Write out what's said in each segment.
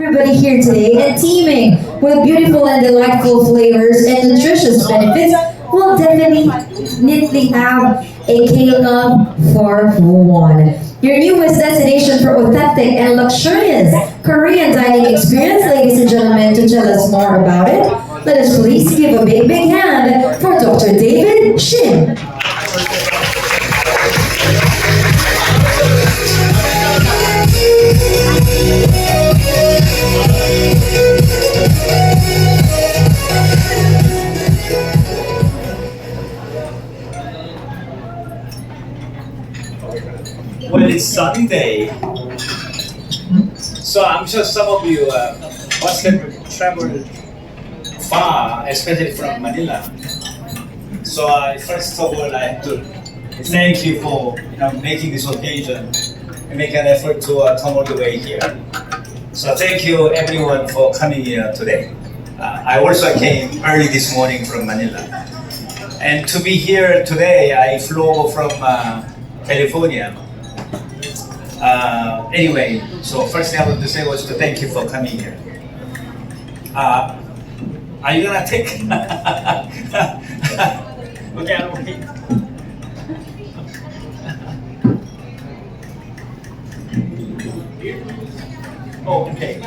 Everybody here today and teaming with beautiful and delightful flavors and nutritious benefits will definitely have a K-Love for one. Your newest destination for authentic and luxurious Korean dining experience, ladies and gentlemen. To tell us more about it, let us please give a big hand for Dr. David Shin. Well, it's sunny day, so I'm sure some of you must have traveled far, especially from Manila. So first of all, I have to thank you for making this occasion and make an effort to come all the way here. So thank you everyone for coming here today. I also came early this morning from Manila, and to be here today, I flew from California. Anyway, so first thing I wanted to say was to thank you for coming here. Are you gonna take? Okay, I'm okay. Oh, okay.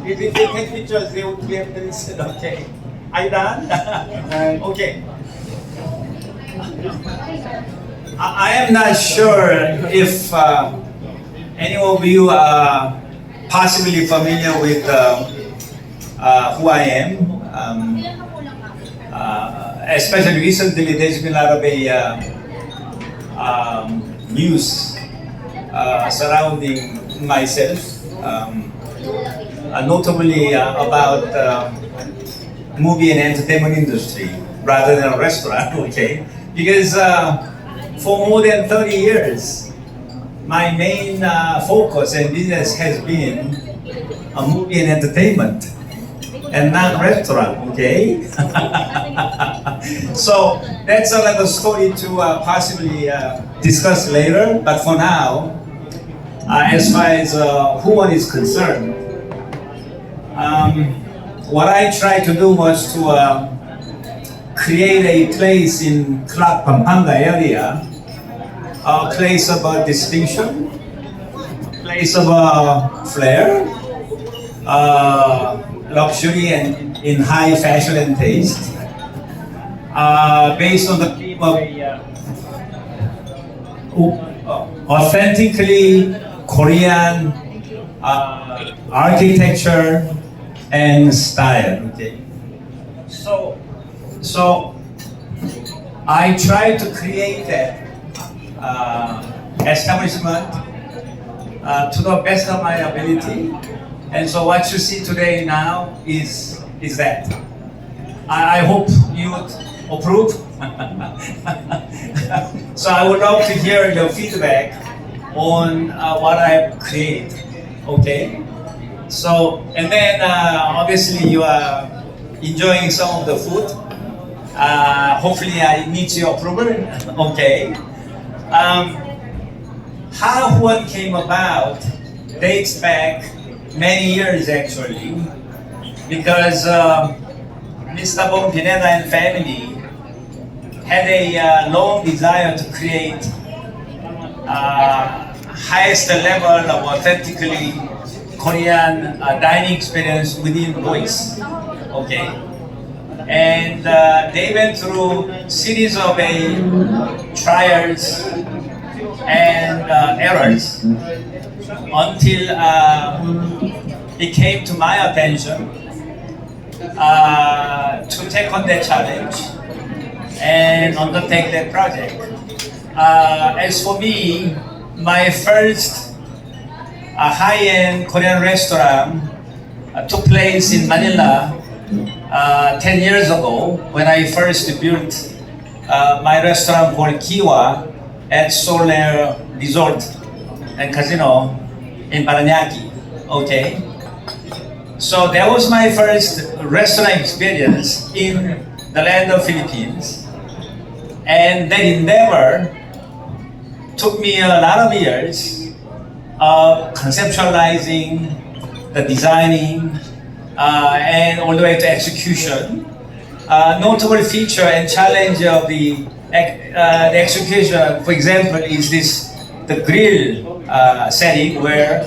If they take pictures, they would be able to listen. Okay. Are you done? Okay. I am not sure if any of you are possibly familiar with who I am. Especially recently, there's been a lot of news surrounding myself. Notably about movie and entertainment industry rather than a restaurant, okay? Because for more than 30 years, my main focus and business has been movie and entertainment and not restaurant, okay? So that's another story to possibly discuss later, but for now, as far as who one is concerned, what I tried to do was to create a place in Clark, Pampanga area, a place of distinction, a place of flair, luxury and in high fashion and taste, based on the theme of authentically Korean architecture and style. Okay. So I try to create that establishment to the best of my ability, and so what you see today now is that. I hope you would approve. So I would love to hear your feedback on what I've created. Okay. So and then obviously you are enjoying some of the food. Hopefully I meet your approval. Okay. How one came about dates back many years actually, because Mr. Bong Pineda and family had a long desire to create highest level of authentically Korean dining experience within Lois. Okay. And they went through series of trials and errors until it came to my attention to take on that challenge and undertake that project. As for me, my first high-end Korean restaurant took place in Manila 10 years ago when I first built my restaurant called Kiwa at Solar Resort and Casino in Paranaque. Okay. So that was my first restaurant experience in the land of Philippines. And that endeavor took me a lot of years of conceptualizing, the designing, and all the way to execution. Notable feature and challenge of the execution, for example, is the grill setting, where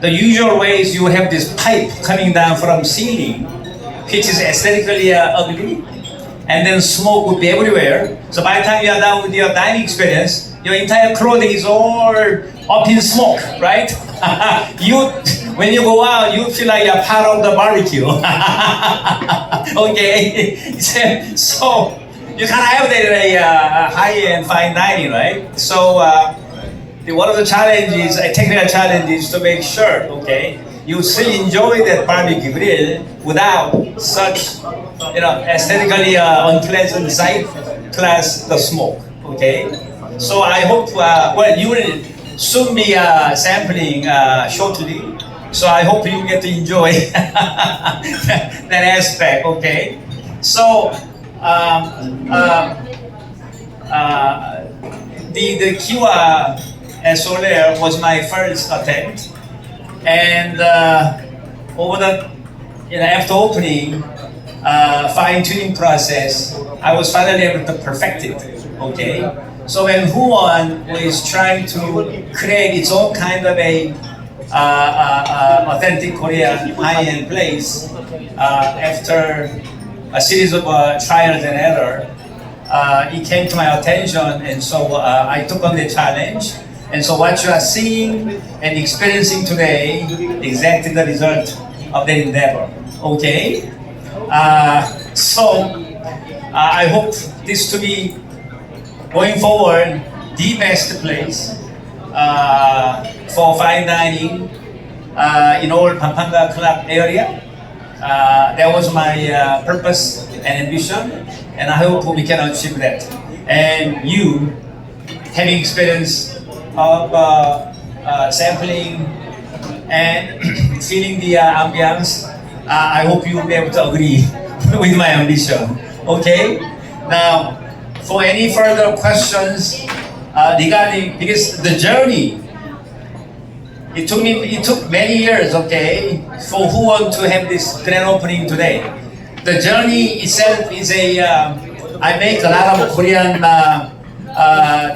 the usual ways you have this pipe coming down from ceiling, which is aesthetically ugly, and then smoke would be everywhere. So by the time you are done with your dining experience, your entire clothing is all up in smoke, right? When you go out, you feel like you're part of the barbecue. Okay, so you can't have that in a high-end fine dining, right? So one of the challenges, a technical challenge, is to make sure, okay, you still enjoy that barbecue grill without such, aesthetically unpleasant sight plus the smoke, okay? So I hope, you will soon be sampling shortly. So I hope you get to enjoy that aspect, okay? So the Kiwa Solaire was my first attempt, and after opening, fine-tuning process, I was finally able to perfect it, okay? So when Huon was trying to create its own kind of a authentic Korean high-end place, after a series of trials and error, it came to my attention, and so I took on the challenge. And so what you are seeing and experiencing today is exactly the result of that endeavor. Okay? I hope this to be, going forward, the best place for fine dining in all Pampanga Club area. That was my purpose and ambition, and I hope we can achieve that. And you, having experience of sampling and feeling the ambience, I hope you will be able to agree with my ambition. Okay? Now, for any further questions regarding, because the journey, it took many years, okay, for Huon to have this grand opening today. The journey itself is I make a lot of Korean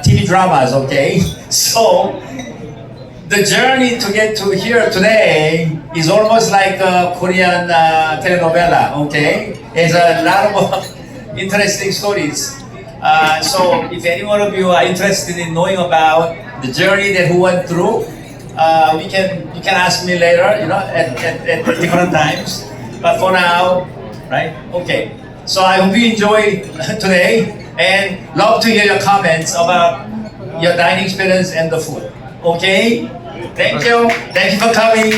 TV dramas, okay? So, the journey to get to here today is almost like a Korean telenovela, okay? There's a lot of interesting stories. So, if any one of you are interested in knowing about the journey that we went through, you can ask me later, at different times. But for now, right? Okay. So I hope you enjoyed today, and love to hear your comments about your dining experience and the food. Okay? Thank you. Thank you for coming.